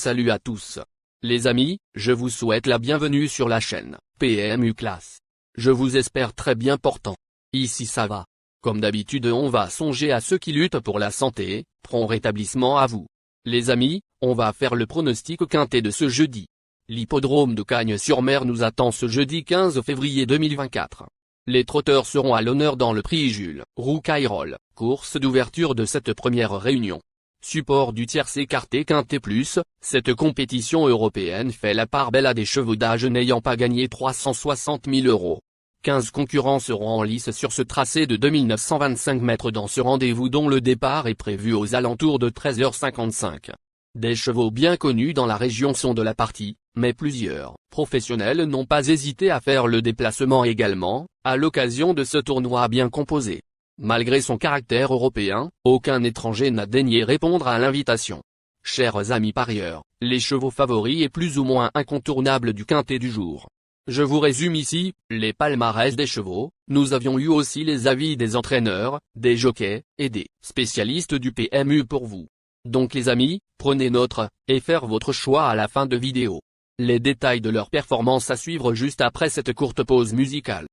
Salut à tous. Les amis, je vous souhaite la bienvenue sur la chaîne PMU Classe. Je vous espère très bien portant. Ici ça va. Comme d'habitude on va songer à ceux qui luttent pour la santé, prompt rétablissement à vous. Les amis, on va faire le pronostic quintet de ce jeudi. L'hippodrome de Cagnes-sur-Mer nous attend ce jeudi 15 février 2024. Les trotteurs seront à l'honneur dans le prix Jules Roucayrol, course d'ouverture de cette première réunion. Support du tierce écarté quintet plus, cette compétition européenne fait la part belle à des chevaux d'âge n'ayant pas gagné 360 000 €. 15 concurrents seront en lice sur ce tracé de 2925 mètres dans ce rendez-vous dont le départ est prévu aux alentours de 13h55. Des chevaux bien connus dans la région sont de la partie, mais plusieurs professionnels n'ont pas hésité à faire le déplacement également, à l'occasion de ce tournoi bien composé. Malgré son caractère européen, aucun étranger n'a daigné répondre à l'invitation. Chers amis parieurs, les chevaux favoris et plus ou moins incontournables du quintet du jour. Je vous résume ici, les palmarès des chevaux. Nous avions eu aussi les avis des entraîneurs, des jockeys, et des spécialistes du PMU pour vous. Donc les amis, prenez note, et faire votre choix à la fin de vidéo. Les détails de leur performance à suivre juste après cette courte pause musicale.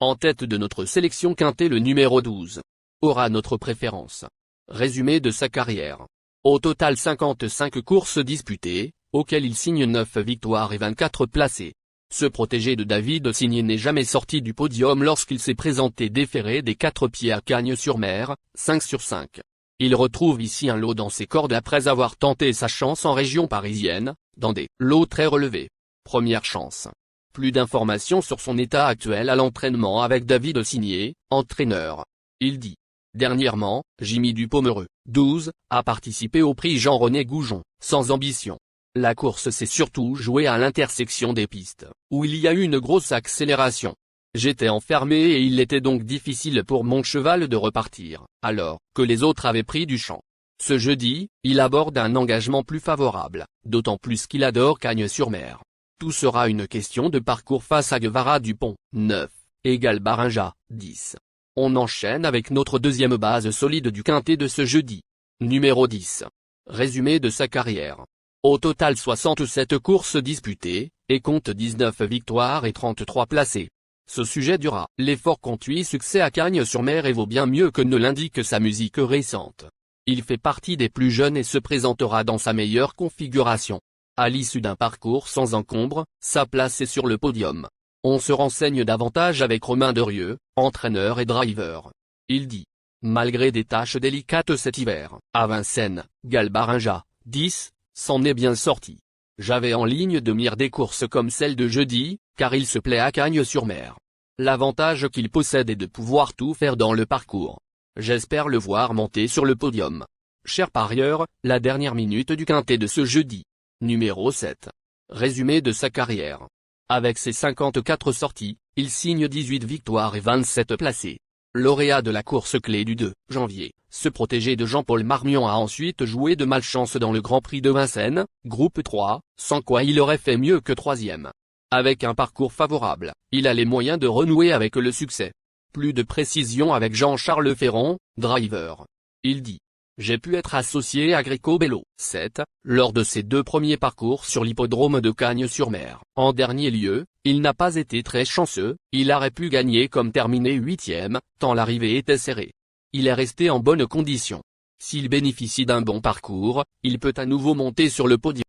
En tête de notre sélection quintet le numéro 12. Aura notre préférence. Résumé de sa carrière. Au total 55 courses disputées, auxquelles il signe 9 victoires et 24 placés. Ce protégé de David Signé n'est jamais sorti du podium lorsqu'il s'est présenté déféré des 4 pieds à Cagnes-sur-Mer, 5 sur 5. Il retrouve ici un lot dans ses cordes après avoir tenté sa chance en région parisienne, dans des lots très relevés. Première chance. Plus d'informations sur son état actuel à l'entraînement avec David Signé, entraîneur. Il dit. Dernièrement, Jimmy Dupomereux, 12, a participé au prix Jean-René Goujon, sans ambition. La course s'est surtout jouée à l'intersection des pistes, où il y a eu une grosse accélération. J'étais enfermé et il était donc difficile pour mon cheval de repartir, alors que les autres avaient pris du champ. Ce jeudi, il aborde un engagement plus favorable, d'autant plus qu'il adore Cagnes-sur-Mer. Tout sera une question de parcours face à Guevara Dupont, 9, égale Barinja, 10. On enchaîne avec notre deuxième base solide du quintet de ce jeudi. Numéro 10. Résumé de sa carrière. Au total 67 courses disputées, et compte 19 victoires et 33 placés. Ce sujet dura. L'effort compte 8 succès à Cagnes-sur-Mer et vaut bien mieux que ne l'indique sa musique récente. Il fait partie des plus jeunes et se présentera dans sa meilleure configuration. À l'issue d'un parcours sans encombre, sa place est sur le podium. On se renseigne davantage avec Romain Derieux, entraîneur et driver. Il dit. Malgré des tâches délicates cet hiver, à Vincennes, Galbarinja, 10, s'en est bien sorti. J'avais en ligne de mire des courses comme celle de jeudi, car il se plaît à Cagnes-sur-Mer. L'avantage qu'il possède est de pouvoir tout faire dans le parcours. J'espère le voir monter sur le podium. Chers parieurs, la dernière minute du quintet de ce jeudi. Numéro 7. Résumé de sa carrière. Avec ses 54 sorties, il signe 18 victoires et 27 placés. Lauréat de la course clé du 2 janvier, ce protégé de Jean-Paul Marmion a ensuite joué de malchance dans le Grand Prix de Vincennes, groupe 3, sans quoi il aurait fait mieux que 3e. Avec un parcours favorable, il a les moyens de renouer avec le succès. Plus de précision avec Jean-Charles Ferron, driver. Il dit. J'ai pu être associé à Greco Bello, 7, lors de ses 2 premiers parcours sur l'hippodrome de Cagnes-sur-Mer. En dernier lieu, il n'a pas été très chanceux, il aurait pu gagner comme terminé 8e, tant l'arrivée était serrée. Il est resté en bonne condition. S'il bénéficie d'un bon parcours, il peut à nouveau monter sur le podium.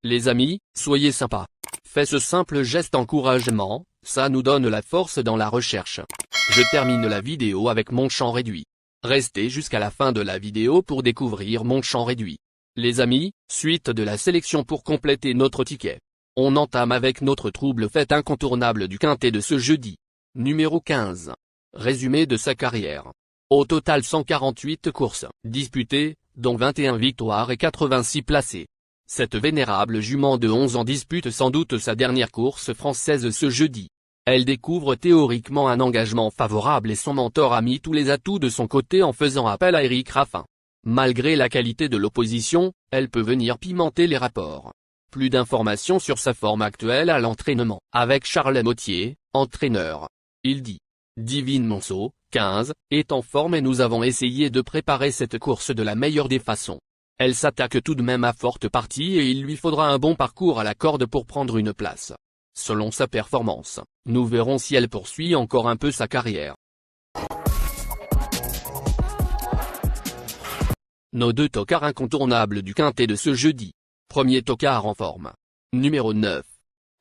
Les amis, soyez sympas. Faites ce simple geste encouragement, ça nous donne la force dans la recherche. Je termine la vidéo avec mon champ réduit. Restez jusqu'à la fin de la vidéo pour découvrir mon champ réduit. Les amis, suite de la sélection pour compléter notre ticket. On entame avec notre trouble fête incontournable du quintet de ce jeudi. Numéro 15. Résumé de sa carrière. Au total 148 courses disputées, dont 21 victoires et 86 placés. Cette vénérable jument de 11 ans dispute sans doute sa dernière course française ce jeudi. Elle découvre théoriquement un engagement favorable et son mentor a mis tous les atouts de son côté en faisant appel à Éric Raffin. Malgré la qualité de l'opposition, elle peut venir pimenter les rapports. Plus d'informations sur sa forme actuelle à l'entraînement, avec Charles Motier, entraîneur. Il dit. Divine Monceau, 15, est en forme et nous avons essayé de préparer cette course de la meilleure des façons. Elle s'attaque tout de même à forte partie et il lui faudra un bon parcours à la corde pour prendre une place. Selon sa performance, nous verrons si elle poursuit encore un peu sa carrière. Nos deux tocards incontournables du quintet de ce jeudi. Premier tocard en forme. Numéro 9.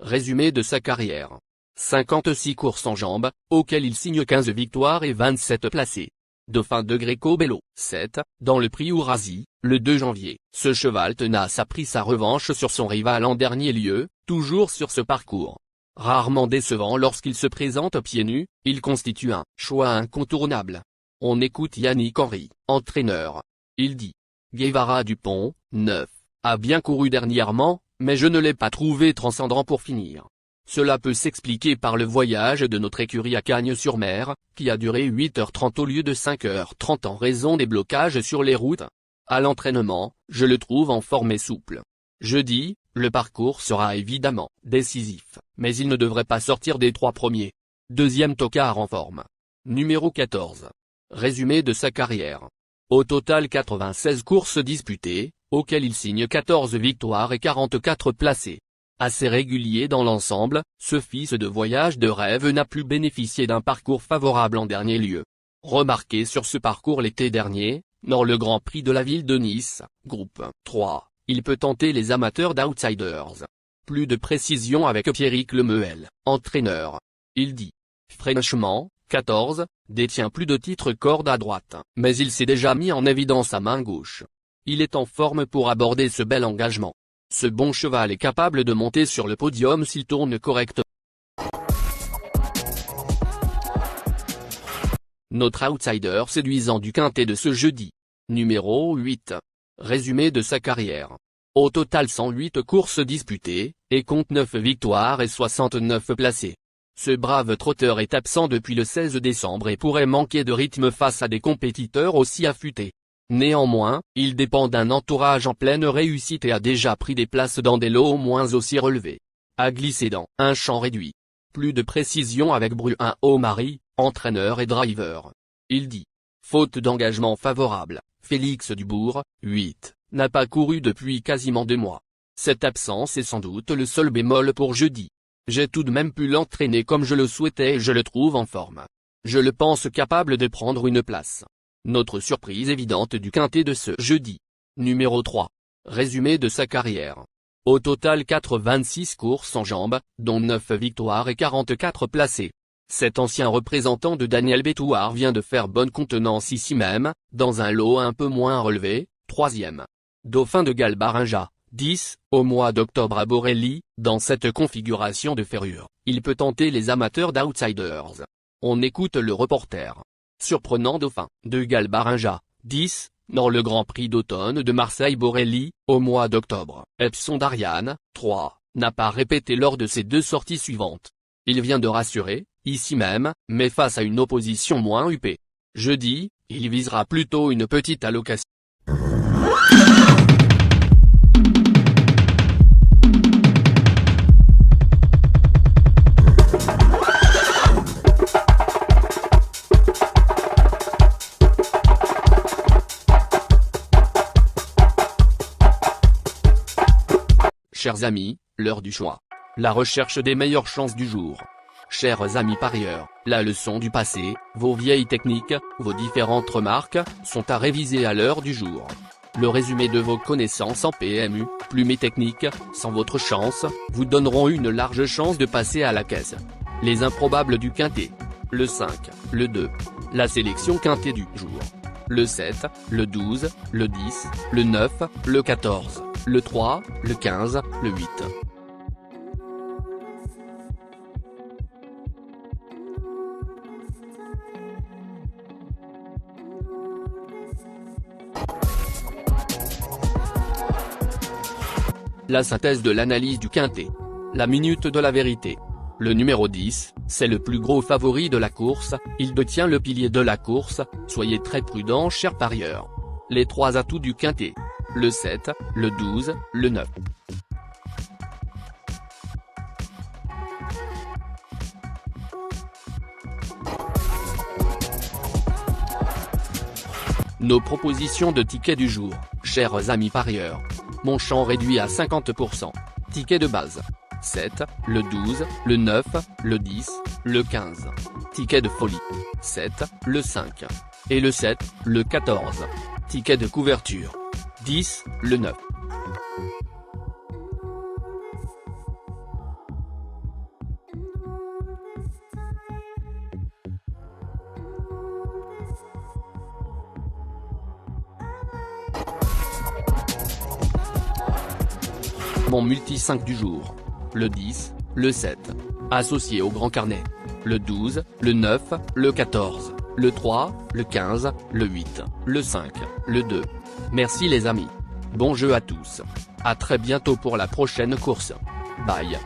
Résumé de sa carrière. 56 courses en jambes, auxquelles il signe 15 victoires et 27 placés. Dauphin de Greco-Bello, 7, dans le prix Ourasi, le 2 janvier. Ce cheval tenace a pris sa revanche sur son rival en dernier lieu, toujours sur ce parcours. Rarement décevant lorsqu'il se présente pieds nus, il constitue un choix incontournable. On écoute Yannick Henry, entraîneur. Il dit: Guevara Dupont, 9, a bien couru dernièrement, mais je ne l'ai pas trouvé transcendant pour finir. Cela peut s'expliquer par le voyage de notre écurie à Cagnes-sur-Mer, qui a duré 8h30 au lieu de 5h30 en raison des blocages sur les routes. À l'entraînement, je le trouve en forme et souple. Jeudi, le parcours sera évidemment décisif, mais il ne devrait pas sortir des 3 premiers. Deuxième tocard en forme. Numéro 14. Résumé de sa carrière. Au total 96 courses disputées, auxquelles il signe 14 victoires et 44 placés. Assez régulier dans l'ensemble, ce fils de voyage de rêve n'a plus bénéficié d'un parcours favorable en dernier lieu. Remarqué sur ce parcours l'été dernier, dans le Grand Prix de la ville de Nice, groupe 3, il peut tenter les amateurs d'outsiders. Plus de précision avec Pierrick Lemuel, entraîneur. Il dit: Franchement, 14, détient plus de titres corde à droite, mais il s'est déjà mis en évidence à main gauche. Il est en forme pour aborder ce bel engagement. Ce bon cheval est capable de monter sur le podium s'il tourne correctement. Notre outsider séduisant du quintet de ce jeudi. Numéro 8. Résumé de sa carrière. Au total 108 courses disputées, et compte 9 victoires et 69 placés. Ce brave trotteur est absent depuis le 16 décembre et pourrait manquer de rythme face à des compétiteurs aussi affûtés. Néanmoins, il dépend d'un entourage en pleine réussite et a déjà pris des places dans des lots au moins aussi relevés. A glissé dans un champ réduit. Plus de précision avec Bruin O'Mari, entraîneur et driver. Il dit: Faute d'engagement favorable, Félix Dubourg, 8, n'a pas couru depuis quasiment 2 mois. Cette absence est sans doute le seul bémol pour jeudi. J'ai tout de même pu l'entraîner comme je le souhaitais et je le trouve en forme. Je le pense capable de prendre une place. Notre surprise évidente du quintet de ce jeudi. Numéro 3. Résumé de sa carrière. Au total 86 courses en jambes, dont 9 victoires et 44 placés. Cet ancien représentant de Daniel Bétouard vient de faire bonne contenance ici même, dans un lot un peu moins relevé, 3e. Dauphin de Galbarinja, 10, au mois d'octobre à Borelli, dans cette configuration de ferrure, il peut tenter les amateurs d'outsiders. On écoute le reporter. Surprenant dauphin, de Galbarinja, 10, dans le Grand Prix d'automne de Marseille-Borelli, au mois d'octobre. Epson d'Ariane, 3, n'a pas répété lors de ses 2 sorties suivantes. Il vient de rassurer, ici même, mais face à une opposition moins huppée. Jeudi, il visera plutôt une petite allocation. Chers amis, l'heure du choix. La recherche des meilleures chances du jour. Chers amis parieurs, la leçon du passé, vos vieilles techniques, vos différentes remarques, sont à réviser à l'heure du jour. Le résumé de vos connaissances en PMU, plumes et techniques, sans votre chance, vous donneront une large chance de passer à la caisse. Les improbables du quintet. Le 5, le 2. La sélection quintet du jour. Le 7, le 12, le 10, le 9, le 14, le 3, le 15, le 8. La synthèse de l'analyse du quintet. La minute de la vérité. Le numéro 10, c'est le plus gros favori de la course, il détient le pilier de la course, soyez très prudents chers parieurs. Les 3 atouts du quintet. Le 7, le 12, le 9. Nos propositions de tickets du jour, chers amis parieurs. Mon champ réduit à 50%. Ticket de base. 7, le 12, le 9, le 10, le 15. Ticket de folie. 7, le 5. Et le 7, le 14. Ticket de couverture. 10, le 9. Mon multi 5 du jour. Le 10, le 7. Associé au grand carnet. Le 12, le 9, le 14, le 3, le 15, le 8, le 5, le 2. Merci les amis. Bon jeu à tous. À très bientôt pour la prochaine course. Bye.